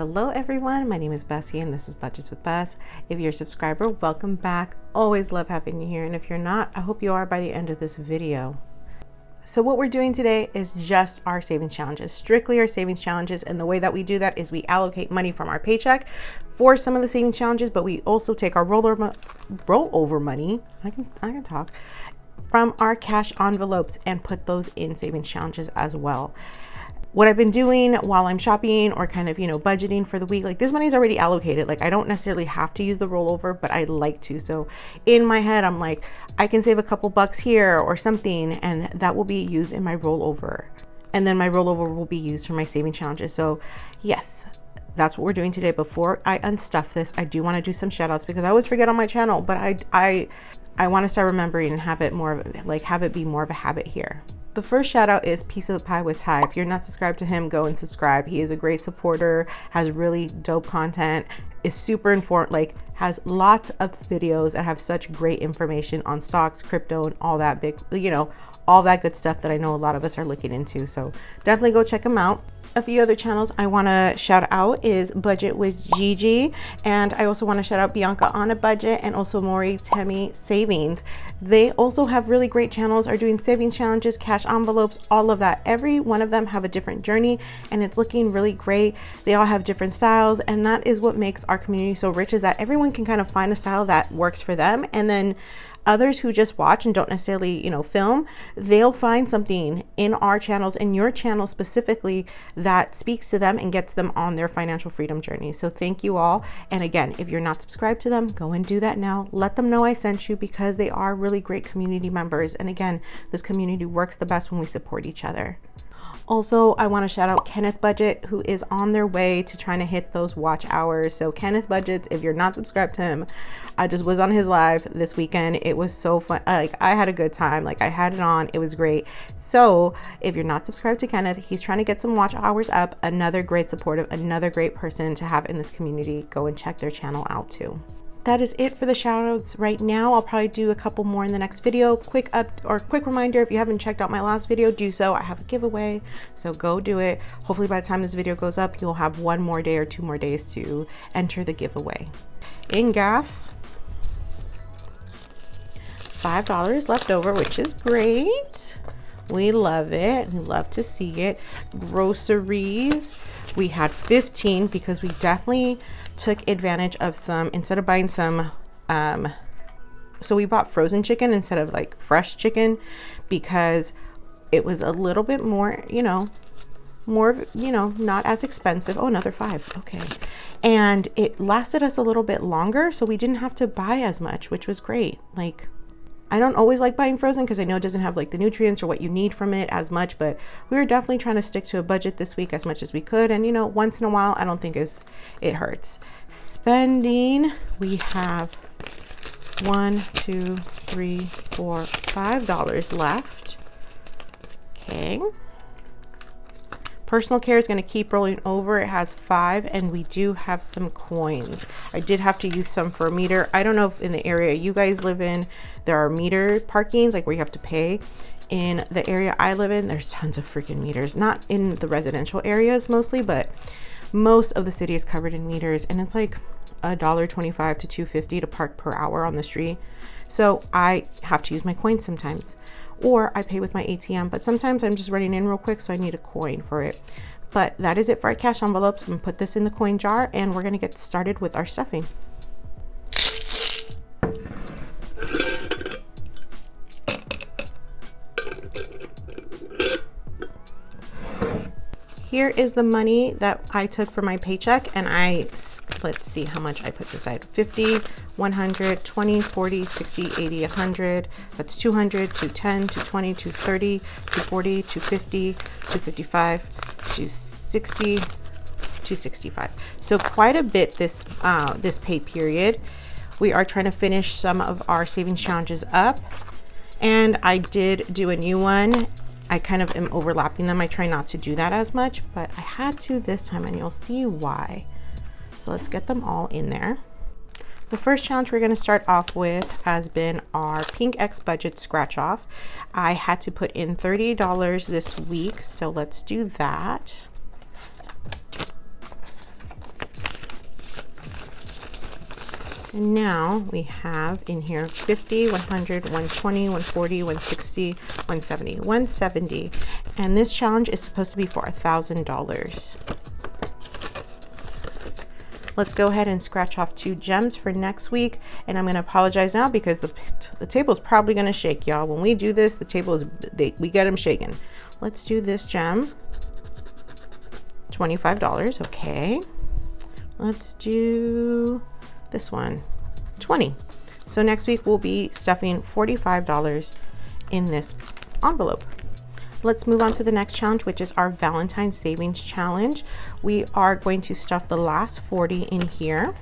Hello everyone, my name is Bessie and this is Budgets with Bess. If you're a subscriber, welcome back. Always love having you here, and if you're not, I hope you are by the end of this video. So what we're doing today is just our savings challenges, strictly our savings challenges, and the way that we do that is we allocate money from our paycheck for some of the savings challenges, but we also take our rollover money, I can talk, from our cash envelopes and put those in savings challenges as well. What I've been doing while I'm shopping or kind of, budgeting for the week, like this money is already allocated. Like I don't necessarily have to use the rollover, but I like to. So in my head, I'm like, I can save a couple bucks here or something, and that will be used in my rollover. And then my rollover will be used for my saving challenges. So yes, that's what we're doing today. Before I unstuff this, I do want to do some shout outs because I always forget on my channel, but I want to start remembering and have it more of like, have it be more of a habit here. The first shout out is Piece of the Pie with Ty. If you're not subscribed to him, go and subscribe. He is a great supporter, has really dope content, is super informed, like has lots of videos that have such great information on stocks, crypto, and all that big, all that good stuff that I know a lot of us are looking into. So definitely go check him out. A few other channels I want to shout out is Budget with Gigi, and I also want to shout out Bianca on a Budget and also Maury Temi Savings. They also have really great channels, are doing savings challenges, cash envelopes, all of that. Every one of them have a different journey and it's looking really great. They all have different styles, and that is what makes our community so rich, is that everyone can kind of find a style that works for them, and then others who just watch and don't necessarily, film, they'll find something in our channels, in your channel specifically, that speaks to them and gets them on their financial freedom journey. So thank you all. And again, if you're not subscribed to them, go and do that now. Let them know I sent you, because they are really great community members. And again, this community works the best when we support each other. Also, I want to shout out PinkXBudgetz, who is on their way to trying to hit those watch hours. So PinkXBudgetz, if you're not subscribed to him, I just was on his live this weekend. It was so fun. Like I had a good time. Like I had it on. It was great. So if you're not subscribed to Kenneth, he's trying to get some watch hours up. Another great supportive, another great person to have in this community. Go and check their channel out too. That is it for the shout outs right now. I'll probably do a couple more in the next video. Quick reminder, if you haven't checked out my last video, do so. I have a giveaway, so go do it. Hopefully by the time this video goes up, you'll have 1 more day or 2 more days to enter the giveaway. In gas, $5 left over, which is great. We love it. We love to see it. Groceries, we had 15 because we definitely took advantage of some, instead of buying some, so we bought frozen chicken instead of like fresh chicken, because it was a little bit more, not as expensive. Oh, another 5. Okay. And it lasted us a little bit longer, so we didn't have to buy as much, which was great. Like, I don't always like buying frozen because I know it doesn't have like the nutrients or what you need from it as much, but we were definitely trying to stick to a budget this week as much as we could. And once in a while, I don't think it hurts. Spending, we have $5 left. Okay. Personal care is going to keep rolling over. It has 5, and we do have some coins. I did have to use some for a meter. I don't know if in the area you guys live in, there are meter parkings, like where you have to pay. In the area I live in, there's tons of freaking meters. Not in the residential areas mostly, but most of the city is covered in meters, and it's like $1.25 to $2.50 to park per hour on the street. So I have to use my coins sometimes, or I pay with my ATM, but sometimes I'm just running in real quick, so I need a coin for it. But that is it for our cash envelopes. I'm gonna put this in the coin jar, and we're gonna get started with our stuffing. Here is the money that I took from my paycheck, and let's see how much I put aside. 50, 100, 20, 40, 60, 80, 100. That's 200, 210, 220, 230, 240, 250, 255, 260, 265. So quite a bit this pay period. We are trying to finish some of our savings challenges up, and I did do a new one. I kind of am overlapping them. I try not to do that as much, but I had to this time, and you'll see why. So let's get them all in there. The first challenge we're going to start off with has been our PinkXBudgetz scratch off. I had to put in $30 this week, so let's do that. And now we have in here 50, 100, 120, 140, 160, 170, 170. And this challenge is supposed to be for $1,000. Let's go ahead and scratch off 2 gems for next week. And I'm going to apologize now because the table is probably going to shake, y'all. When we do this, the table is, we get them shaking. Let's do this gem. $25. Okay. Let's do this one. 20. So next week we'll be stuffing $45 in this envelope. Let's move on to the next challenge, which is our Valentine's Savings Challenge. We are going to stuff the last 40 in here.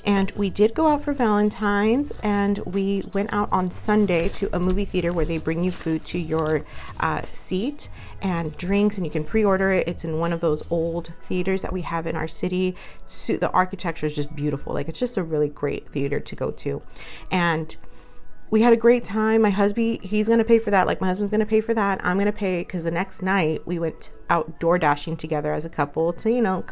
And we did go out for Valentine's, and we went out on Sunday to a movie theater where they bring you food to your seat and drinks, and you can pre-order it. It's in one of those old theaters that we have in our city. The architecture is just beautiful. Like, it's just a really great theater to go to. And we had a great time. My husband, he's going to pay for that. Like, my husband's going to pay for that. I'm going to pay because the next night we went out door dashing together as a couple to, you know,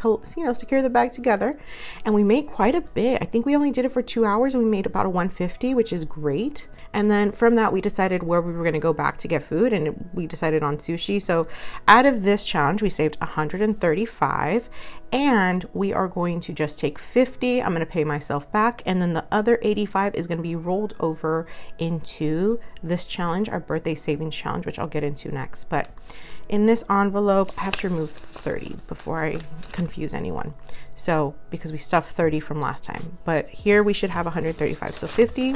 secure the bag together. And we made quite a bit. I think we only did it for 2 hours and we made about a 150, which is great. And then from that, we decided where we were going to go back to get food, and we decided on sushi. So out of this challenge, we saved 135, and we are going to just take 50. I'm going to pay myself back, and then the other 85 is going to be rolled over into this challenge, our birthday savings challenge, which I'll get into next. But in this envelope, I have to remove 30 before I confuse anyone. So because we stuffed 30 from last time, but here we should have 135. So 50.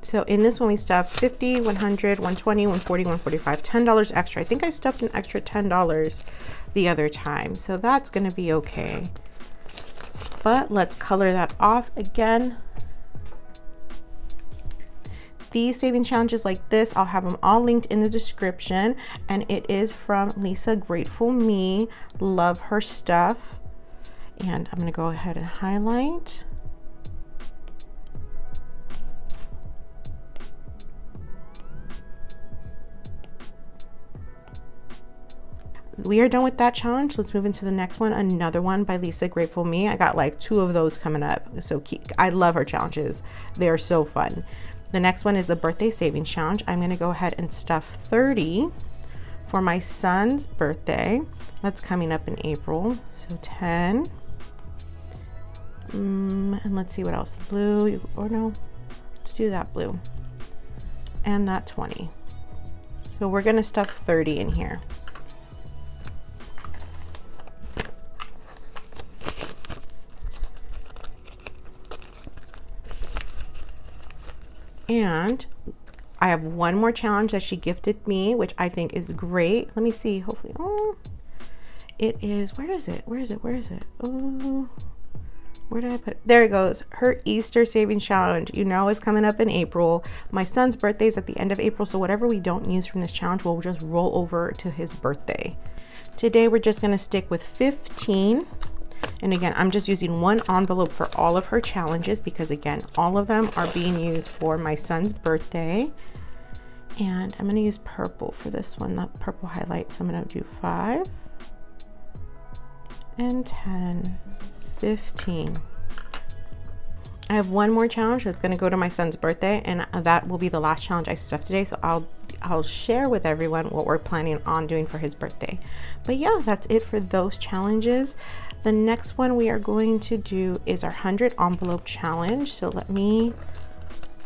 So in this one, we stuffed 50, 100, 120, 140, 145, $10 extra. I think I stuffed an extra $10 the other time. So that's going to be okay. But let's color that off again. These saving challenges like this, I'll have them all linked in the description. And it is from Lisa Grateful Me. Love her stuff. And I'm going to go ahead and highlight. We are done with that challenge. Let's move into the next one. Another one by Lisa Grateful Me. I got like 2 of those coming up. So I love her challenges. They are so fun. The next one is the birthday savings challenge. I'm going to go ahead and stuff 30 for my son's birthday. That's coming up in April. So 10. And let's see what else. Blue, or no, let's do that blue. And that 20. So we're going to stuff 30 in here. And I have one more challenge that she gifted me, which I think is great. Let me see, hopefully. Oh, it is, where is it? Where is it? Where is it? Oh, where did I put it? There it goes. Her Easter savings challenge, you know, is coming up in April. My son's birthday is at the end of April. So whatever we don't use from this challenge, we'll just roll over to his birthday. Today, we're just going to stick with 15. And again, I'm just using one envelope for all of her challenges because again, all of them are being used for my son's birthday. And I'm going to use purple for this one, that purple highlight. So I'm going to do 5 and 10, 15. I have one more challenge that's going to go to my son's birthday, and that will be the last challenge I stuffed today. So I'll share with everyone what we're planning on doing for his birthday. But yeah, that's it for those challenges. The next one we are going to do is our 100 envelope challenge. So it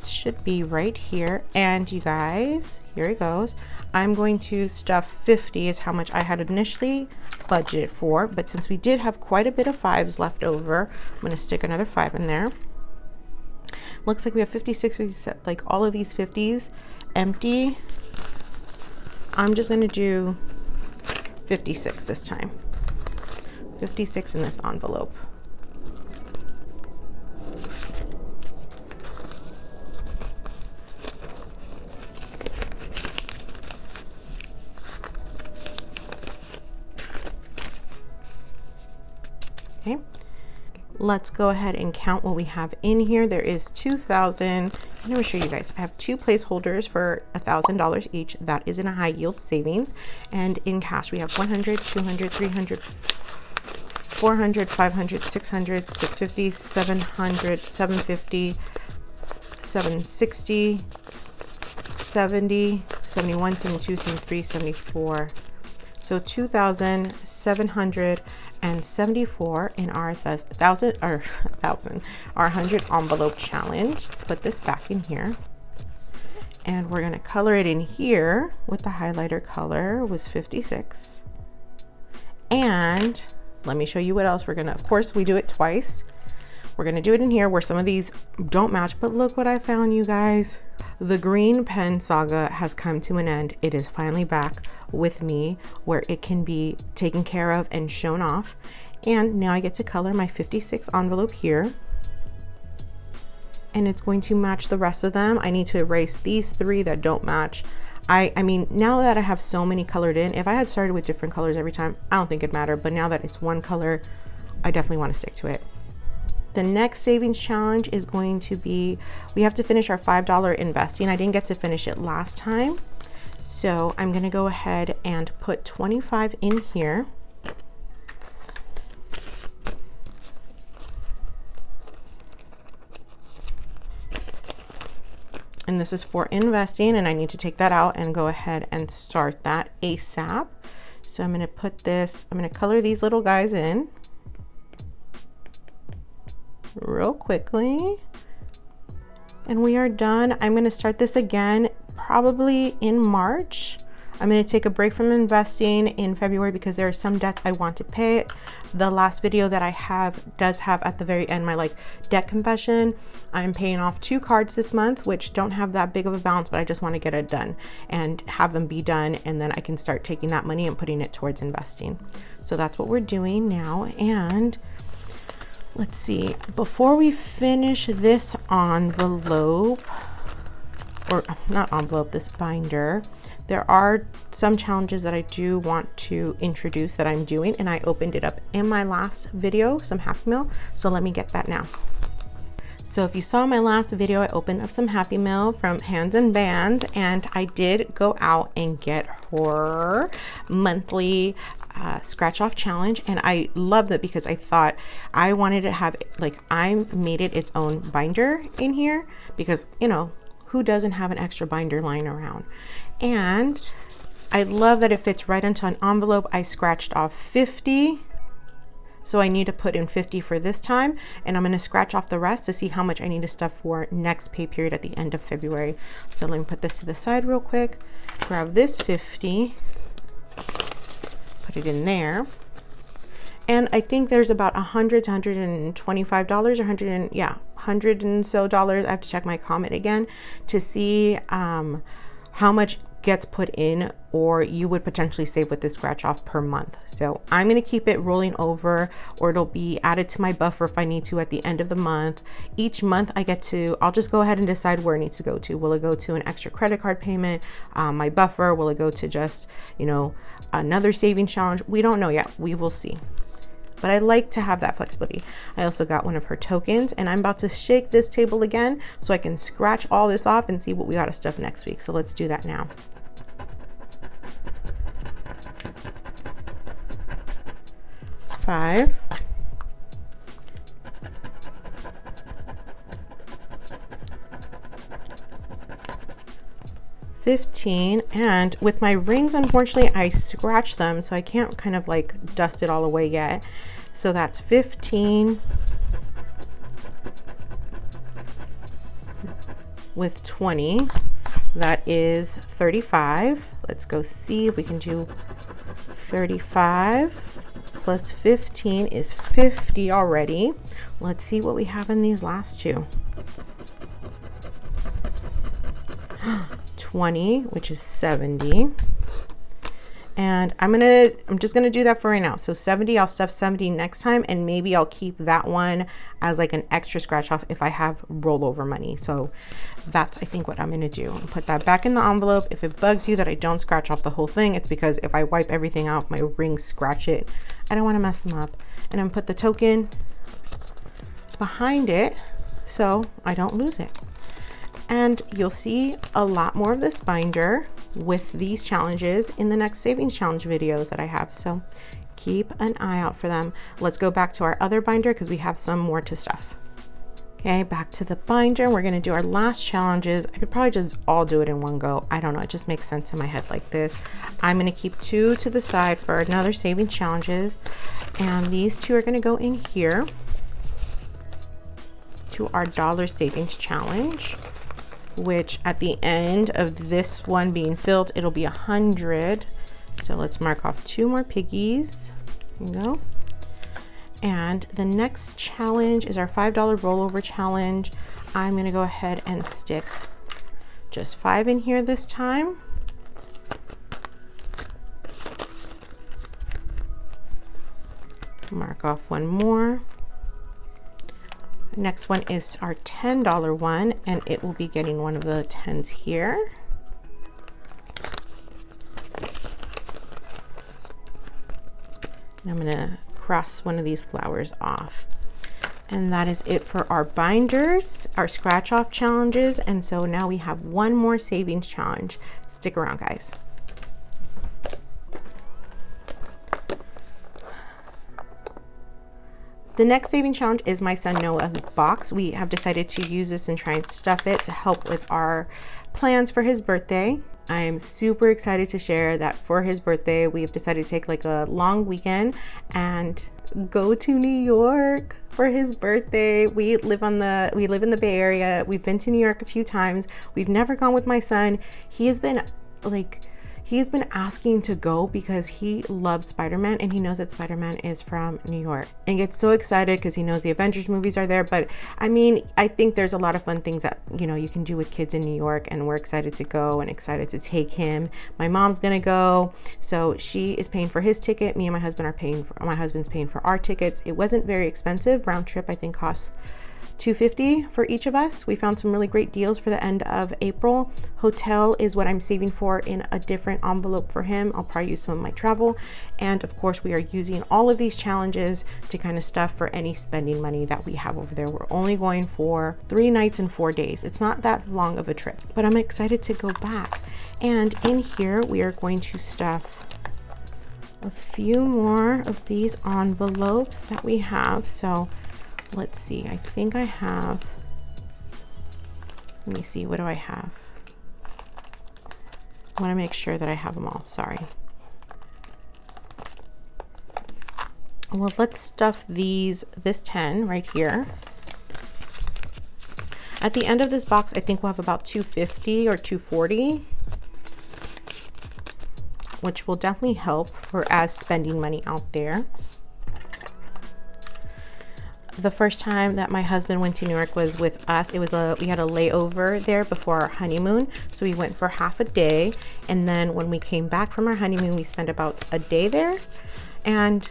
should be right here. And you guys, here it goes. I'm going to stuff 50 is how much I had initially budgeted for. But since we did have quite a bit of 5s left over, I'm going to stick another 5 in there. Looks like we have 56. We set like all of these 50s empty. I'm just going to do 56 this time. 56 in this envelope. Okay. Let's go ahead and count what we have in here. There is 2,000. I'm going to show you guys. I have 2 placeholders for $1,000 each. That is in a high yield savings. And in cash, we have 100, 200, 300, 400, 500, 600, 650, 700, 750, 760, 70, 71, 72, 73, 74. So 2,774 in our 100 envelope challenge. Let's put this back in here. And we're gonna color it in here with the highlighter color was 56. And let me show you what else we're gonna, of course we do it twice. We're gonna do it in here where some of these don't match, but look what I found, you guys. The green pen saga has come to an end. It is finally back with me where it can be taken care of and shown off. And now I get to color my 56 envelope here. And it's going to match the rest of them. I need to erase these 3 that don't match. I mean, now that I have so many colored in, if I had started with different colors every time, I don't think it'd matter. But now that it's one color, I definitely want to stick to it. The next savings challenge is going to be, we have to finish our $5 investing. I didn't get to finish it last time. So I'm gonna go ahead and put 25 in here. And this is for investing, and I need to take that out and go ahead and start that ASAP. So I'm gonna put this, I'm gonna color these little guys in real quickly. And we are done. I'm gonna start this again probably in March. I'm gonna take a break from investing in February because there are some debts I want to pay. The last video that I have does have at the very end my like debt confession. I'm paying off 2 cards this month, which don't have that big of a balance, but I just want to get it done and have them be done, and then I can start taking that money and putting it towards investing. So that's what we're doing now. And let's see, before we finish this envelope, or not envelope, this binder, there are some challenges that I do want to introduce that I'm doing, and I opened it up in my last video, some Happy Mail. So let me get that now. So if you saw my last video, I opened up some Happy Mail from Hands and Bands, and I did go out and get her monthly scratch off challenge, and I loved it because I thought I wanted to have, like, I made it its own binder in here because, you know, who doesn't have an extra binder lying around? And I love that it fits right into an envelope. I scratched off 50. So I need to put in 50 for this time, and I'm gonna scratch off the rest to see how much I need to stuff for next pay period at the end of February. So let me put this to the side real quick, grab this 50, put it in there. And I think there's about $100 to $125 or $100 and so dollars. I have to check my comment again to see how much gets put in or you would potentially save with this scratch off per month. So I'm going to keep it rolling over, or it'll be added to my buffer if I need to at the end of the month. Each month I'll just go ahead and decide where it needs to go to. Will it go to an extra credit card payment, my buffer? Will it go to just, you know, another savings challenge? We don't know yet. We will see. But I like to have that flexibility. I also got one of her tokens, and I'm about to shake this table again so I can scratch all this off and see what we got to stuff next week. So let's do that now. $5, $15, and with my rings, unfortunately, I scratched them, so I can't kind of like dust it all away yet. So that's 15 with 20. That is 35. Let's go see if we can do 35 plus 15 is 50 already. Let's see what we have in these last two. 20, which is 70. And I'm just gonna do that for right now. So 70, I'll stuff 70 next time, and maybe I'll keep that one as like an extra scratch off if I have rollover money. So that's, I think, what I'm gonna do. I'll put that back in the envelope. If it bugs you that I don't scratch off the whole thing, it's because if I wipe everything out, my rings scratch it. I don't wanna mess them up. And I'm put the token behind it so I don't lose it. And you'll see a lot more of this binder with these challenges in the next savings challenge videos that I have. So keep an eye out for them. Let's go back to our other binder because we have some more to stuff. Okay, back to the binder. We're gonna do our last challenges. I could probably just all do it in one go. I don't know, it just makes sense in my head like this. I'm gonna keep 2 to the side for another saving challenges. And these 2 are gonna go in here to our dollar savings challenge, which at the end of this one being filled, it'll be 100. So let's mark off 2 more piggies. There you go. And the next challenge is our $5 rollover challenge. I'm gonna go ahead and stick just 5 in here this time. Mark off 1 more. Next one is our $10 one, and it will be getting one of the 10s here. And I'm gonna cross one of these flowers off. And that is it for our binders, our scratch off challenges. And so now we have 1 more savings challenge. Stick around, guys. The next saving challenge is my son Noah's box. We have decided to use this and try and stuff it to help with our plans for his birthday. I'm super excited to share that for his birthday, we have decided to take like a long weekend and go to New York for his birthday. We live in the Bay Area. We've been to New York a few times. We've never gone with my son. He has been asking to go because he loves Spider-Man and he knows that Spider-Man is from New York and gets so excited because he knows the Avengers movies are there. But I mean, I think there's a lot of fun things that, you know, you can do with kids in New York, and we're excited to go and excited to take him. My mom's gonna go, so she is paying for his ticket. Me and my husband are paying for, my husband's paying for our tickets. It wasn't very expensive. Round trip I think costs $250 for each of us. We found some really great deals for the end of April. Hotel is what I'm saving for in a different envelope for him. I'll probably use some of my travel. And of course, we are using all of these challenges to kind of stuff for any spending money that we have over there. We're only going for 3 nights and 4 days. It's not that long of a trip, but I'm excited to go back. And in here, we are going to stuff a few more of these envelopes that we have. So let's see, I think I have, let me see, what do I have? I want to make sure that I have them all, sorry. Well, let's stuff this 10 right here. At the end of this box, I think we'll have about $250 or $240, which will definitely help for as spending money out there. The first time that my husband went to New York was with us. It was we had a layover there before our honeymoon. So we went for half a day. And then when we came back from our honeymoon, we spent about a day there. And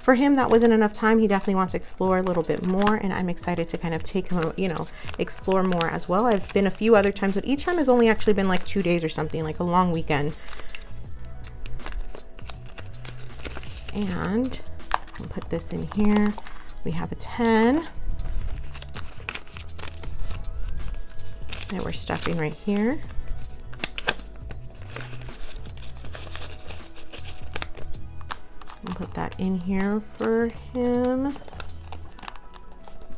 for him, that wasn't enough time. He definitely wants to explore a little bit more. And I'm excited to kind of take him, you know, explore more as well. I've been a few other times, but each time has only actually been like 2 days or something, like a long weekend. And I'll put this in here. We have a 10 that we're stuffing right here. I'll put that in here for him.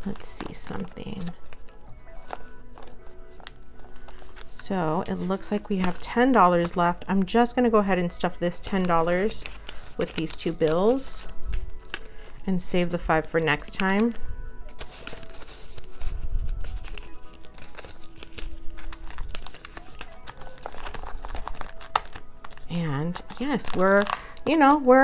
Let's see something. So it looks like we have $10 left. I'm just gonna go ahead and stuff this $10 with these 2 bills and save the 5 for next time. And yes, we're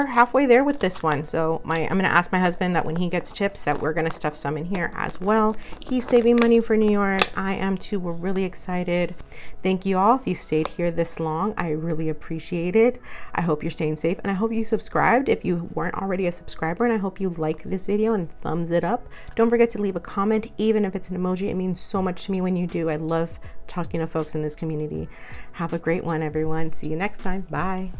halfway there with this one. So I'm gonna ask my husband that when he gets tips that we're gonna stuff some in here as well. He's saving money for New York. I am too. We're really excited. Thank you all if you stayed here this long. I really appreciate it. I hope you're staying safe, and I hope you subscribed if you weren't already a subscriber, and I hope you like this video and thumbs it up. Don't forget to leave a comment, even if it's an emoji. It means so much to me when you do. I love talking to folks in this community. Have a great one, everyone. See you next time. Bye.